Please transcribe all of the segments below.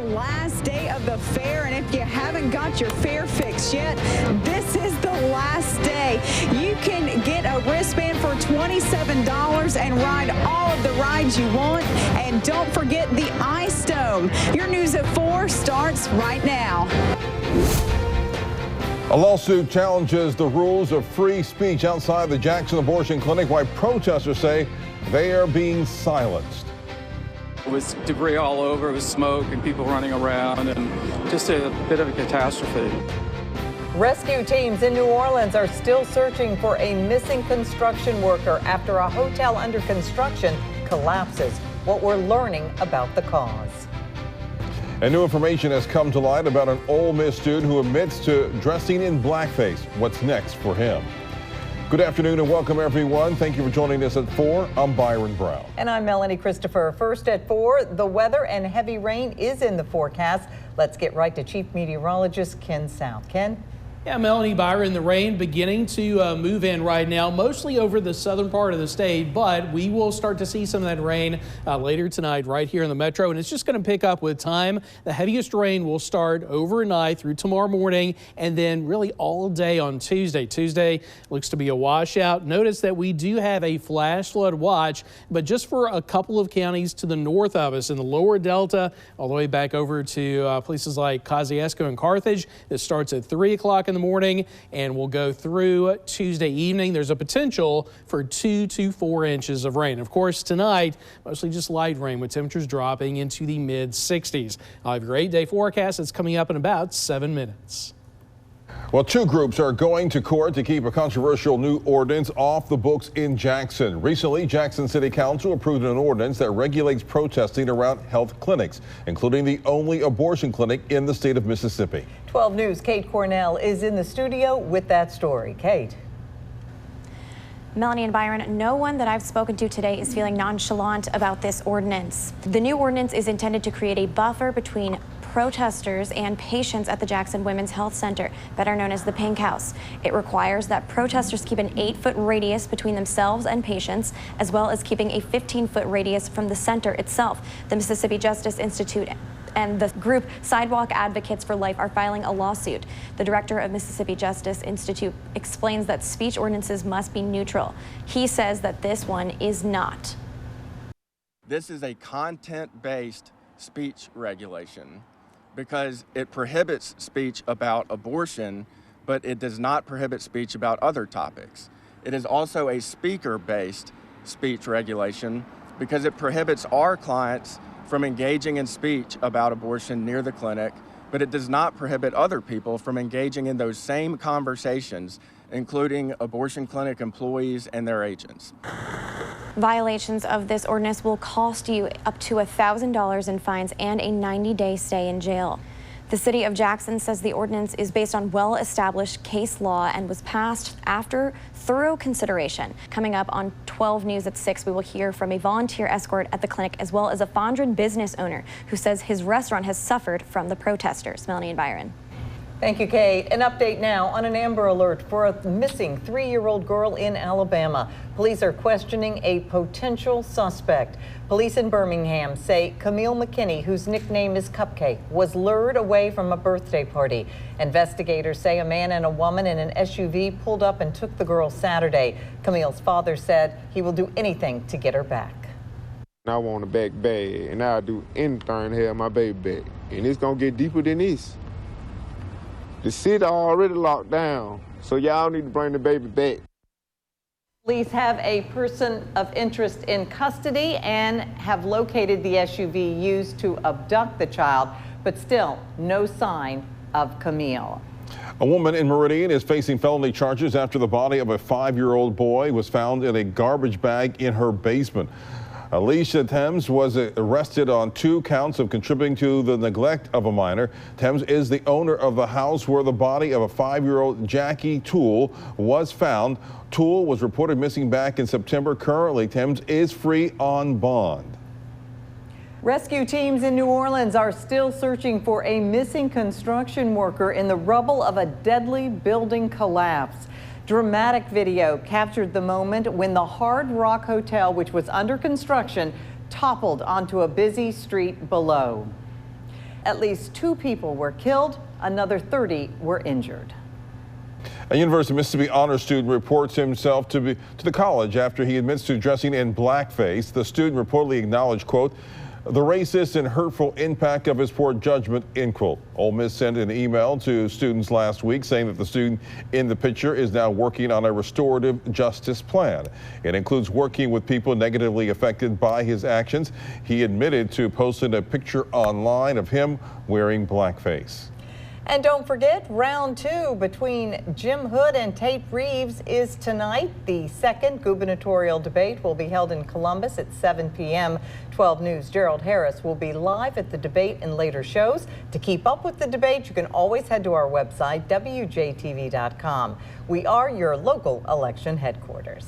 last day of the fair, and if you haven't got your fare fixed yet, this is the last day. You can get a wristband for $27 and ride all of the rides you want. And don't forget the Ice Dome. Your News at 4 starts right now. A lawsuit challenges the rules of free speech outside the Jackson abortion clinic, while protesters say they are being silenced. It was debris all over, it was smoke and people running around, and just a bit of a catastrophe. Rescue teams in New Orleans are still searching for a missing construction worker after a hotel under construction collapses. What we're learning about the cause. And new information has come to light about an Ole Miss student who admits to dressing in blackface. What's next for him? Good afternoon and welcome everyone. Thank you for joining us at 4. I'm Byron Brown. And I'm Melanie Christopher. First at 4, the weather and heavy rain is in the forecast. Let's get right to Chief Meteorologist Ken South. Ken? Yeah, Melanie, Byron, the rain beginning to move in right now, mostly over the southern part of the state, but we will start to see some of that rain later tonight right here in the metro, and it's just going to pick up with time. The heaviest rain will start overnight through tomorrow morning and then really all day on Tuesday. Tuesday looks to be a washout. Notice that we do have a flash flood watch, but just for a couple of counties to the north of us in the lower delta, all the way back over to places like Kosciuszko and Carthage. This starts at 3 o'clock in the morning and will go through Tuesday evening. There's a potential for 2 to 4 inches of rain. Of course, tonight, mostly just light rain with temperatures dropping into the mid 60s. I'll have your 8-day forecast that's coming up in about 7 minutes. Well, 2 groups are going to court to keep a controversial new ordinance off the books in Jackson. Recently, Jackson City Council approved an ordinance that regulates protesting around health clinics, including the only abortion clinic in the state of Mississippi. 12 News' Kate Cornell is in the studio with that story. Kate. Melanie and Byron, no one that I've spoken to today is feeling nonchalant about this ordinance. The new ordinance is intended to create a buffer between protesters and patients at the Jackson Women's Health Center, better known as the Pink House. It requires that protesters keep an 8-foot radius between themselves and patients, as well as keeping a 15-foot radius from the center itself. The Mississippi Justice Institute and the group Sidewalk Advocates for Life are filing a lawsuit. The director of Mississippi Justice Institute explains that speech ordinances must be neutral. He says that this one is not. This is a content-based speech regulation because it prohibits speech about abortion, but it does not prohibit speech about other topics. It is also a speaker-based speech regulation because it prohibits our clients from engaging in speech about abortion near the clinic, but it does not prohibit other people from engaging in those same conversations, including abortion clinic employees and their agents. Violations of this ordinance will cost you up to $1,000 in fines and a 90-day stay in jail. The city of Jackson says the ordinance is based on well-established case law and was passed after thorough consideration. Coming up on 12 News at 6, we will hear from a volunteer escort at the clinic as well as a Fondren business owner who says his restaurant has suffered from the protesters. Melanie and Byron. Thank you, Kate. An update now on an Amber Alert for a missing 3-year-old girl in Alabama. Police are questioning a potential suspect. Police in Birmingham say Camille McKinney, whose nickname is Cupcake, was lured away from a birthday party. Investigators say a man and a woman in an SUV pulled up and took the girl Saturday. Camille's father said he will do anything to get her back. I want her back bad, and I'll do anything to have my baby back. And it's going to get deeper than this. The city already locked down, so y'all need to bring the baby back. Police have a person of interest in custody and have located the SUV used to abduct the child, but still no sign of Camille. A woman in Meridian is facing felony charges after the body of a 5-year-old boy was found in a garbage bag in her basement. Alicia Thames was arrested on 2 counts of contributing to the neglect of a minor. Thames is the owner of the house where the body of a 5-year-old Jackie Toole was found. Toole was reported missing back in September. Currently, Thames is free on bond. Rescue teams in New Orleans are still searching for a missing construction worker in the rubble of a deadly building collapse. Dramatic video captured the moment when the Hard Rock Hotel, which was under construction, toppled onto a busy street below. At least 2 people were killed, another 30 were injured. A University of Mississippi honor student reports himself to the college after he admits to dressing in blackface. The student reportedly acknowledged, quote, the racist and hurtful impact of his poor judgment, end quote. Ole Miss sent an email to students last week saying that the student in the picture is now working on a restorative justice plan. It includes working with people negatively affected by his actions. He admitted to posting a picture online of him wearing blackface. And don't forget, round 2 between Jim Hood and Tate Reeves is tonight. The second gubernatorial debate will be held in Columbus at 7 p.m. 12 News' Gerald Harris will be live at the debate and later shows. To keep up with the debate, you can always head to our website, WJTV.com. We are your local election headquarters.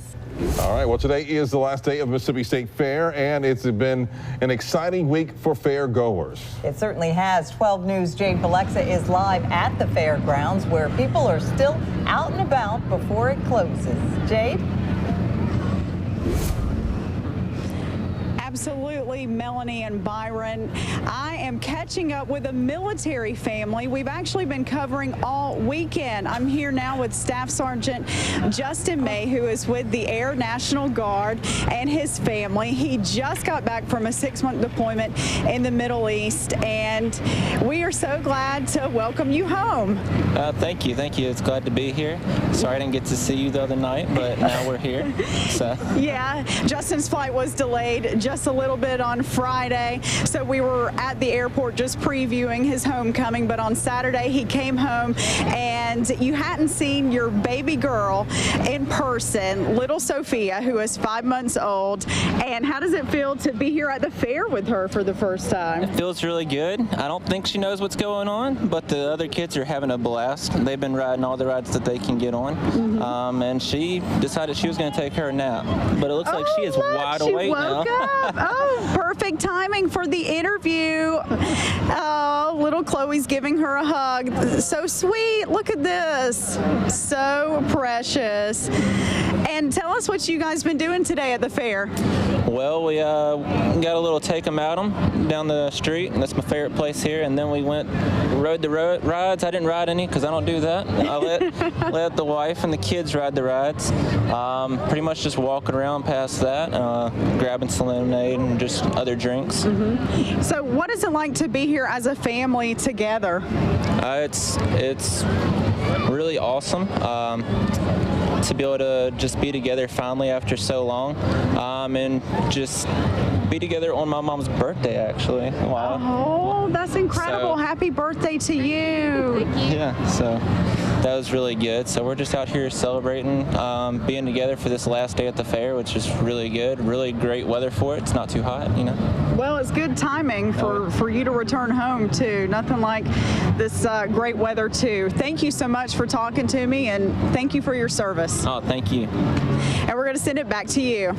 All right, well, today is the last day of Mississippi State Fair, and it's been an exciting week for fair goers. It certainly has. 12 News' Jade Balexa is live at the fairgrounds where people are still out and about before it closes. Jade? Absolutely, Melanie and Byron. I am catching up with a military family we've actually been covering all weekend. I'm here now with Staff Sergeant Justin May, who is with the Air National Guard, and his family. He just got back from a 6-month deployment in the Middle East, and we are so glad to welcome you home. Thank you. It's glad to be here. Sorry I didn't get to see you the other night, but now we're here. So. Yeah, Justin's flight was delayed just a little bit on Friday, so we were at the airport just previewing his homecoming, but on Saturday he came home and you hadn't seen your baby girl in person, little Sophia, who is 5 months old. And how does it feel to be here at the fair with her for the first time? It feels really good. I don't think she knows what's going on, but the other kids are having a blast. They've been riding all the rides that they can get on, and she decided she was going to take her nap, but it looks like she is wide awake now. Oh, perfect timing for the interview. Oh, little Chloe's giving her a hug. So sweet. Look at this. So precious. And tell us what you guys been doing today at the fair. Well, we got a little take 'em out 'em down the street, and that's my favorite place here. And then we rode the rides. I didn't ride any because I don't do that. I let the wife and the kids ride the rides. Pretty much just walking around past that, grabbing some lemonade and just other drinks. So what is it like to be here as a family together? It's really awesome. To be able to just be together finally after so long, and just be together on my mom's birthday, actually. Wow. Oh, that's incredible. So, happy birthday to you. Yeah, so that was really good. So we're just out here celebrating, being together for this last day at the fair, which is really good. Really great weather for it. It's not too hot, you know. Well, it's good timing for you to return home, too. Nothing like this great weather, too. Thank you so much for talking to me, and thank you for your service. Oh, thank you. And we're going to send it back to you.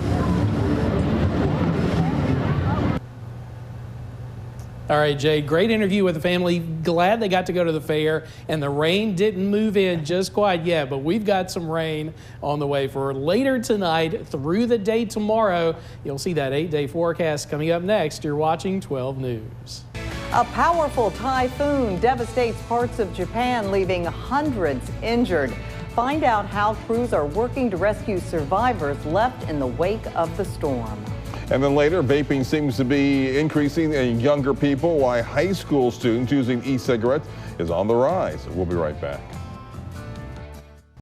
All right, Jade, great interview with the family. Glad they got to go to the fair, and the rain didn't move in just quite yet, but we've got some rain on the way for later tonight through the day tomorrow. You'll see that 8-day forecast coming up next. You're watching 12 News. A powerful typhoon devastates parts of Japan, leaving hundreds injured. Find out how crews are working to rescue survivors left in the wake of the storm. And then later, vaping seems to be increasing in younger people, while high school students using e-cigarettes is on the rise. We'll be right back.